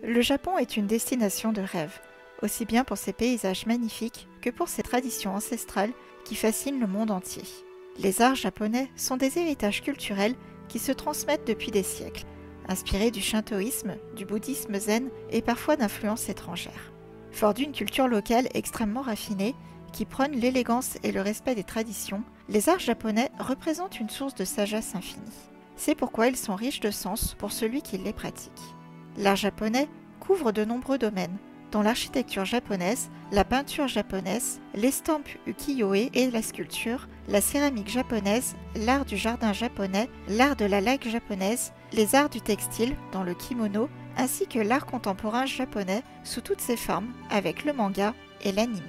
Le Japon est une destination de rêve, aussi bien pour ses paysages magnifiques que pour ses traditions ancestrales qui fascinent le monde entier. Les arts japonais sont des héritages culturels qui se transmettent depuis des siècles, inspirés du shintoïsme, du bouddhisme zen et parfois d'influences étrangères. Fort d'une culture locale extrêmement raffinée, qui prône l'élégance et le respect des traditions, les arts japonais représentent une source de sagesse infinie. C'est pourquoi ils sont riches de sens pour celui qui les pratique. L'art japonais couvre de nombreux domaines, dont l'architecture japonaise, la peinture japonaise, l'estampe ukiyo-e et la sculpture, la céramique japonaise, l'art du jardin japonais, l'art de la laque japonaise, les arts du textile, dont le kimono, ainsi que l'art contemporain japonais sous toutes ses formes, avec le manga et l'anime.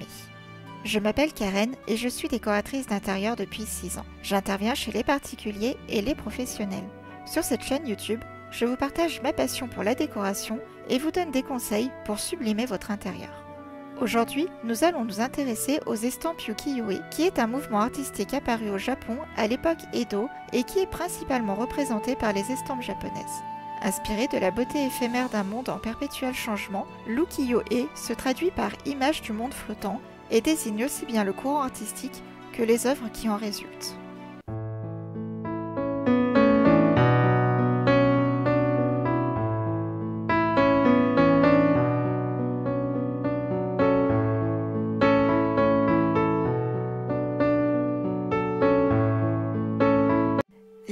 Je m'appelle Karen et je suis décoratrice d'intérieur depuis 6 ans. J'interviens chez les particuliers et les professionnels. Sur cette chaîne YouTube, je vous partage ma passion pour la décoration et vous donne des conseils pour sublimer votre intérieur. Aujourd'hui, nous allons nous intéresser aux estampes ukiyo-e, qui est un mouvement artistique apparu au Japon à l'époque Edo et qui est principalement représenté par les estampes japonaises. Inspiré de la beauté éphémère d'un monde en perpétuel changement, l'ukiyo-e se traduit par image du monde flottant et désigne aussi bien le courant artistique que les œuvres qui en résultent.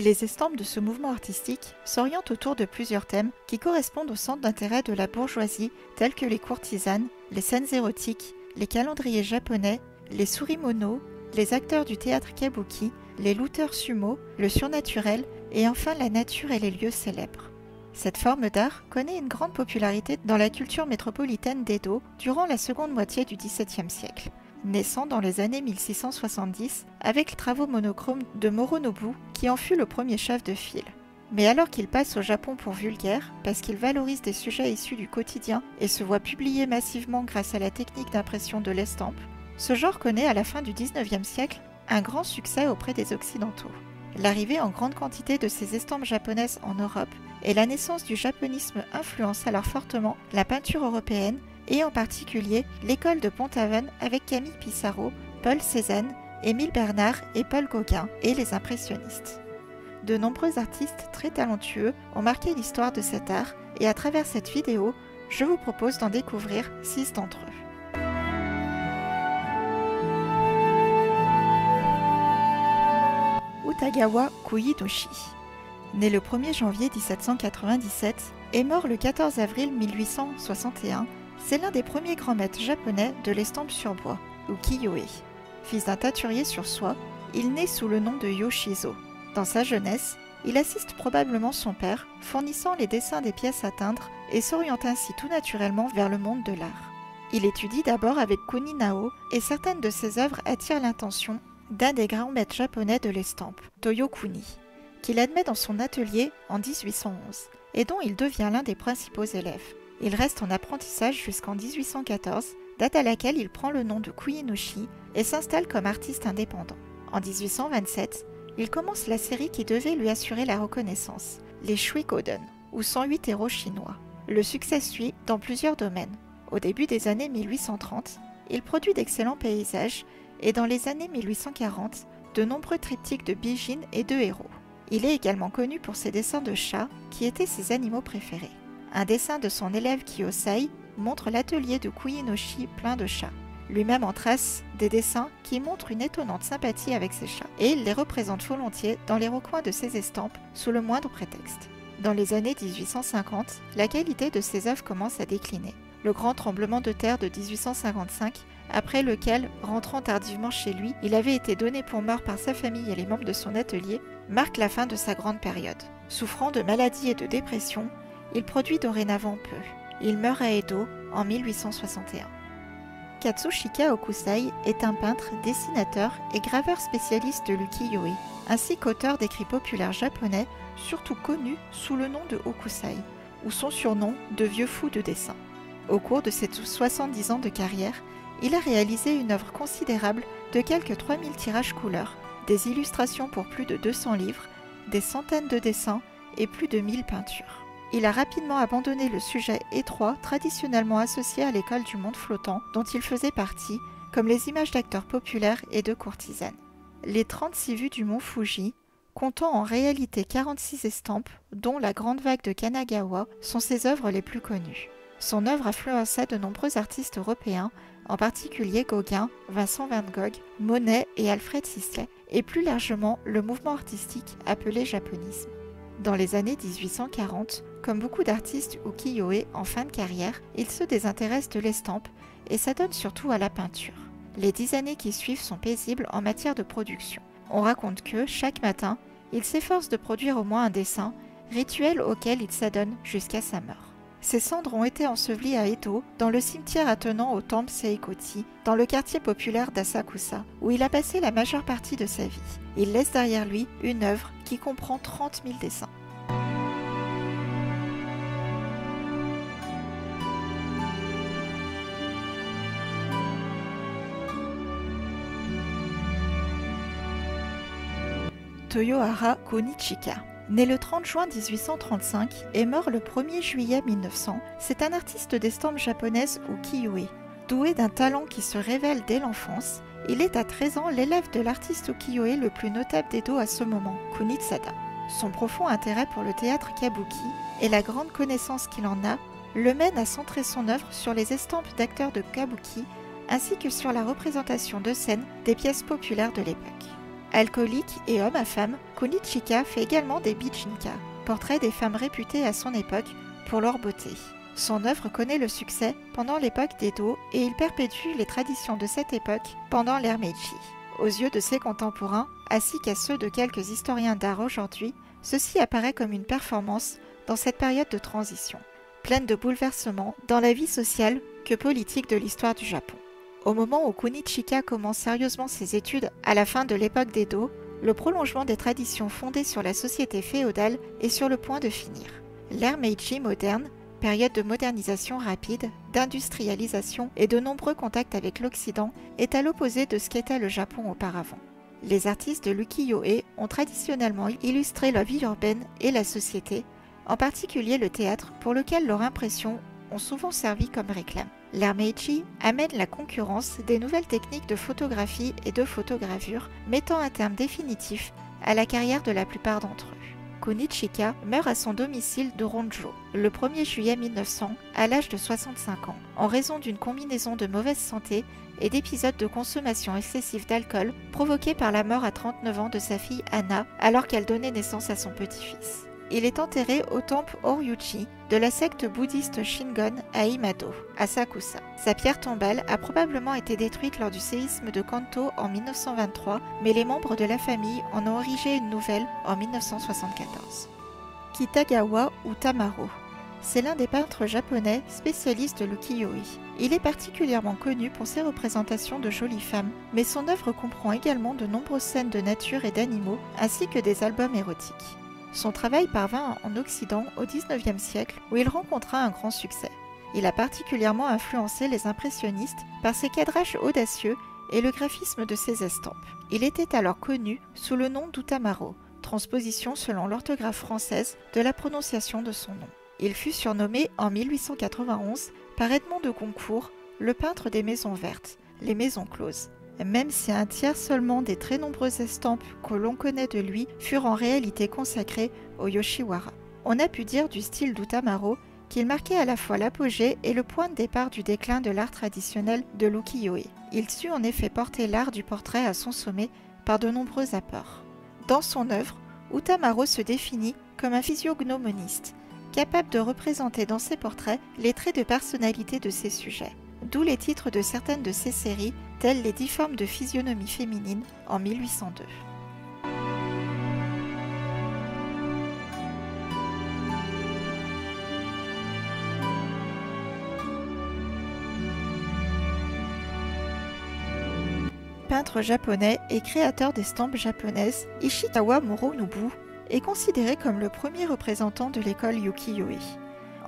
Les estampes de ce mouvement artistique s'orientent autour de plusieurs thèmes qui correspondent au centre d'intérêt de la bourgeoisie, tels que les courtisanes, les scènes érotiques, les calendriers japonais, les surimono, les acteurs du théâtre kabuki, les lutteurs sumo, le surnaturel et enfin la nature et les lieux célèbres. Cette forme d'art connaît une grande popularité dans la culture métropolitaine d'Edo durant la seconde moitié du XVIIe siècle, naissant dans les années 1670 avec les travaux monochromes de Moronobu qui en fut le premier chef de file. Mais alors qu'il passe au Japon pour vulgaire, parce qu'il valorise des sujets issus du quotidien et se voit publier massivement grâce à la technique d'impression de l'estampe, ce genre connaît à la fin du XIXe siècle un grand succès auprès des Occidentaux. L'arrivée en grande quantité de ces estampes japonaises en Europe et la naissance du japonisme influencent alors fortement la peinture européenne et en particulier l'école de Pont-Aven avec Camille Pissarro, Paul Cézanne, Émile Bernard et Paul Gauguin et les impressionnistes. De nombreux artistes très talentueux ont marqué l'histoire de cet art et à travers cette vidéo, je vous propose d'en découvrir 6 d'entre eux. Utagawa Kuiinoshi, né le 1er janvier 1797 et mort le 14 avril 1861, c'est l'un des premiers grands maîtres japonais de l'estampe sur bois, ukiyo-e. Fils d'un teinturier sur soie, il naît sous le nom de Yoshizo. Dans sa jeunesse, il assiste probablement son père, fournissant les dessins des pièces à teindre et s'oriente ainsi tout naturellement vers le monde de l'art. Il étudie d'abord avec Kuninao et certaines de ses œuvres attirent l'attention d'un des grands maîtres japonais de l'estampe, Toyokuni, qu'il admet dans son atelier en 1811 et dont il devient l'un des principaux élèves. Il reste en apprentissage jusqu'en 1814, date à laquelle il prend le nom de Kuiinoshi et s'installe comme artiste indépendant. En 1827, il commence la série qui devait lui assurer la reconnaissance, les Shuikoden, ou 108 héros chinois. Le succès suit dans plusieurs domaines. Au début des années 1830, il produit d'excellents paysages et dans les années 1840, de nombreux triptyques de bijin et de héros. Il est également connu pour ses dessins de chats, qui étaient ses animaux préférés. Un dessin de son élève Kiyosai montre l'atelier de Kuiinoshi plein de chats. Lui-même en trace des dessins qui montrent une étonnante sympathie avec ses chats, et il les représente volontiers dans les recoins de ses estampes sous le moindre prétexte. Dans les années 1850, la qualité de ses œuvres commence à décliner. Le grand tremblement de terre de 1855, après lequel, rentrant tardivement chez lui, il avait été donné pour mort par sa famille et les membres de son atelier, marque la fin de sa grande période. Souffrant de maladies et de dépression, il produit dorénavant peu. Il meurt à Edo en 1861. Katsushika Okusai est un peintre, dessinateur et graveur spécialiste de l'ukiyo-e, ainsi qu'auteur d'écrits populaires japonais, surtout connu sous le nom de Okusai, ou son surnom de vieux fou de dessin. Au cours de ses 70 ans de carrière, il a réalisé une œuvre considérable de quelques 3000 tirages couleurs, des illustrations pour plus de 200 livres, des centaines de dessins et plus de 1000 peintures. il a rapidement abandonné le sujet étroit traditionnellement associé à l'école du monde flottant dont il faisait partie, comme les images d'acteurs populaires et de courtisanes. Les 36 vues du mont Fuji, comptant en réalité 46 estampes, dont la Grande Vague de Kanagawa, sont ses œuvres les plus connues. Son œuvre influença de nombreux artistes européens, en particulier Gauguin, Vincent van Gogh, Monet et Alfred Sisley, et plus largement le mouvement artistique appelé japonisme. Dans les années 1840, comme beaucoup d'artistes ukiyo-e en fin de carrière, il se désintéresse de l'estampe et s'adonne surtout à la peinture. Les 10 années qui suivent sont paisibles en matière de production. On raconte que, chaque matin, il s'efforce de produire au moins un dessin, rituel auquel il s'adonne jusqu'à sa mort. Ses cendres ont été ensevelies à Edo, dans le cimetière attenant au temple Seikoti, dans le quartier populaire d'Asakusa, où il a passé la majeure partie de sa vie. Il laisse derrière lui une œuvre qui comprend 30 000 dessins. Toyohara Kunichika. Né le 30 juin 1835 et mort le 1er juillet 1900, c'est un artiste d'estampes japonaises ukiyo-e. Doué d'un talent qui se révèle dès l'enfance, il est à 13 ans l'élève de l'artiste ukiyo-e le plus notable d'Edo à ce moment, Kunitsada. Son profond intérêt pour le théâtre kabuki et la grande connaissance qu'il en a le mènent à centrer son œuvre sur les estampes d'acteurs de kabuki ainsi que sur la représentation de scène des pièces populaires de l'époque. Alcoolique et homme à femme, Kunichika fait également des bijinka, portraits des femmes réputées à son époque pour leur beauté. Son œuvre connaît le succès pendant l'époque d'Edo et il perpétue les traditions de cette époque pendant l'ère Meiji. Aux yeux de ses contemporains, ainsi qu'à ceux de quelques historiens d'art aujourd'hui, ceci apparaît comme une performance dans cette période de transition, pleine de bouleversements dans la vie sociale que politique de l'histoire du Japon. Au moment où Kunichika commence sérieusement ses études à la fin de l'époque d'Edo, le prolongement des traditions fondées sur la société féodale est sur le point de finir. L'ère Meiji moderne, période de modernisation rapide, d'industrialisation et de nombreux contacts avec l'Occident, est à l'opposé de ce qu'était le Japon auparavant. Les artistes de l'ukiyo-e ont traditionnellement illustré la vie urbaine et la société, en particulier le théâtre, pour lequel leurs impressions ont souvent servi comme réclame. L'ère Meiji amène la concurrence des nouvelles techniques de photographie et de photogravure, mettant un terme définitif à la carrière de la plupart d'entre eux. Kunichika meurt à son domicile de Ronjo le 1er juillet 1900 à l'âge de 65 ans, en raison d'une combinaison de mauvaise santé et d'épisodes de consommation excessive d'alcool provoqués par la mort à 39 ans de sa fille Anna alors qu'elle donnait naissance à son petit-fils. Il est enterré au temple Horyuji de la secte bouddhiste Shingon à Imado, à Asakusa. Sa pierre tombale a probablement été détruite lors du séisme de Kanto en 1923, mais les membres de la famille en ont érigé une nouvelle en 1974. Kitagawa Utamaro. C'est l'un des peintres japonais spécialistes de l'ukiyo-e. Il est particulièrement connu pour ses représentations de jolies femmes, mais son œuvre comprend également de nombreuses scènes de nature et d'animaux, ainsi que des albums érotiques. Son travail parvint en Occident au XIXe siècle où il rencontra un grand succès. Il a particulièrement influencé les impressionnistes par ses cadrages audacieux et le graphisme de ses estampes. Il était alors connu sous le nom d'Utamaro, transposition selon l'orthographe française de la prononciation de son nom. Il fut surnommé en 1891 par Edmond de Goncourt le peintre des maisons vertes, les maisons closes. Même si un tiers seulement des très nombreuses estampes que l'on connaît de lui furent en réalité consacrées au Yoshiwara. On a pu dire du style d'Utamaro qu'il marquait à la fois l'apogée et le point de départ du déclin de l'art traditionnel de l'ukiyo-e. Il sut en effet porter l'art du portrait à son sommet par de nombreux apports. Dans son œuvre, Utamaro se définit comme un physiognomoniste, capable de représenter dans ses portraits les traits de personnalité de ses sujets. D'où les titres de certaines de ses séries, telles les 10 formes de physionomie féminine en 1802. Peintre japonais et créateur d'estampes japonaises, Ishikawa Moronobu est considéré comme le premier représentant de l'école ukiyo-e.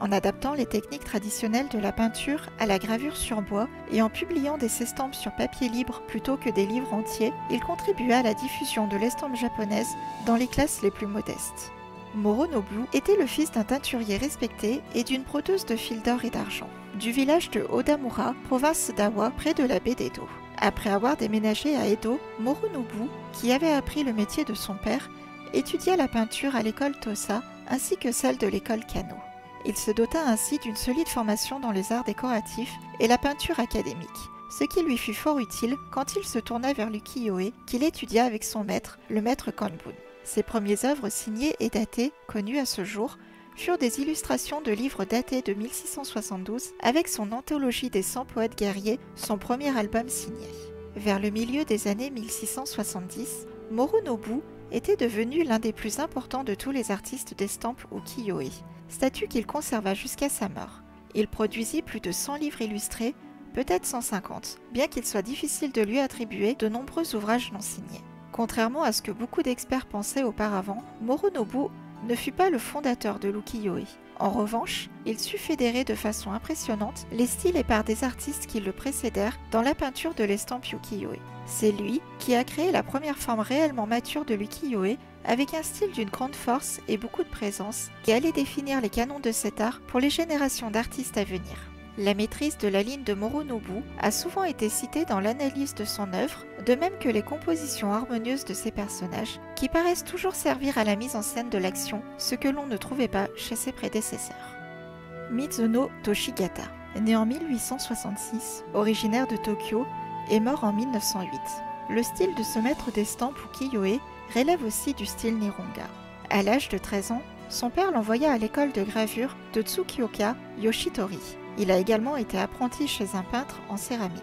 En adaptant les techniques traditionnelles de la peinture à la gravure sur bois et en publiant des estampes sur papier libre plutôt que des livres entiers, il contribua à la diffusion de l'estampe japonaise dans les classes les plus modestes. Moronobu était le fils d'un teinturier respecté et d'une brodeuse de fils d'or et d'argent, du village de Odamura, province d'Awa, près de la baie d'Edo. Après avoir déménagé à Edo, Moronobu, qui avait appris le métier de son père, étudia la peinture à l'école Tosa ainsi que celle de l'école Kano. Il se dota ainsi d'une solide formation dans les arts décoratifs et la peinture académique, ce qui lui fut fort utile quand il se tourna vers l'ukiyo-e qu'il étudia avec son maître, le maître Kanbun. Ses premières œuvres signées et datées, connues à ce jour, furent des illustrations de livres datés de 1672 avec son anthologie des 100 poètes guerriers, son premier album signé. Vers le milieu des années 1670, Moronobu était devenu l'un des plus importants de tous les artistes d'estampes ukiyo-e, statut qu'il conserva jusqu'à sa mort. Il produisit plus de 100 livres illustrés, peut-être 150, bien qu'il soit difficile de lui attribuer de nombreux ouvrages non signés. Contrairement à ce que beaucoup d'experts pensaient auparavant, Moronobu ne fut pas le fondateur de l'ukiyo-e. En revanche, il sut fédérer de façon impressionnante les styles et par des artistes qui le précédèrent dans la peinture de l'estampe ukiyo-e. C'est lui qui a créé la première forme réellement mature de l'ukiyo-e avec un style d'une grande force et beaucoup de présence qui allait définir les canons de cet art pour les générations d'artistes à venir. La maîtrise de la ligne de Moronobu a souvent été citée dans l'analyse de son œuvre, de même que les compositions harmonieuses de ses personnages, qui paraissent toujours servir à la mise en scène de l'action, ce que l'on ne trouvait pas chez ses prédécesseurs. Mizuno Toshigata, né en 1866, originaire de Tokyo, et mort en 1908. Le style de ce maître d'estampes ukiyo-e relève aussi du style Nihonga. À l'âge de 13 ans, son père l'envoya à l'école de gravure de Tsukioka Yoshitori. Il a également été apprenti chez un peintre en céramique.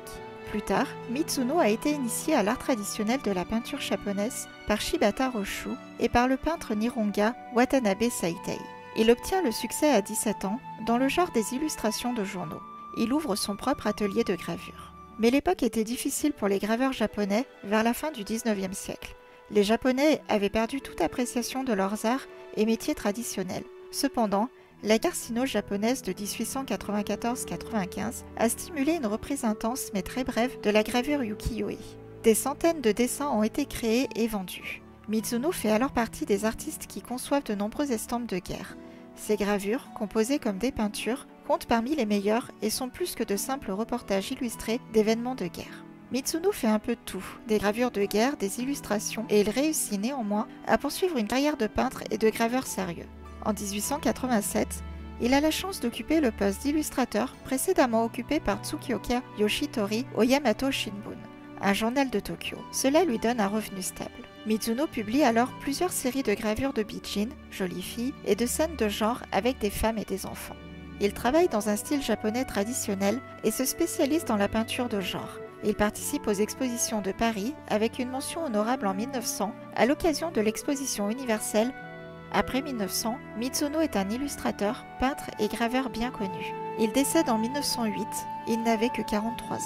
Plus tard, Mitsuno a été initié à l'art traditionnel de la peinture japonaise par Shibata Roshu et par le peintre Nihonga Watanabe Saitei. Il obtient le succès à 17 ans dans le genre des illustrations de journaux. Il ouvre son propre atelier de gravure. Mais l'époque était difficile pour les graveurs japonais vers la fin du XIXe siècle. Les Japonais avaient perdu toute appréciation de leurs arts et métiers traditionnels. Cependant, la guerre sino-japonaise de 1894-95 a stimulé une reprise intense mais très brève de la gravure ukiyo-e. Des centaines de dessins ont été créés et vendus. Mizuno fait alors partie des artistes qui conçoivent de nombreuses estampes de guerre. Ces gravures, composées comme des peintures, comptent parmi les meilleures et sont plus que de simples reportages illustrés d'événements de guerre. Mitsuno fait un peu de tout, des gravures de guerre, des illustrations, et il réussit néanmoins à poursuivre une carrière de peintre et de graveur sérieux. En 1887, il a la chance d'occuper le poste d'illustrateur précédemment occupé par Tsukioka Yoshitori au Yamato Shimbun, un journal de Tokyo. Cela lui donne un revenu stable. Mizuno publie alors plusieurs séries de gravures de bijin, jolies filles, et de scènes de genre avec des femmes et des enfants. Il travaille dans un style japonais traditionnel et se spécialise dans la peinture de genre. Il participe aux expositions de Paris avec une mention honorable en 1900 à l'occasion de l'exposition universelle. Après 1900, Mizuno est un illustrateur, peintre et graveur bien connu. Il décède en 1908, il n'avait que 43 ans.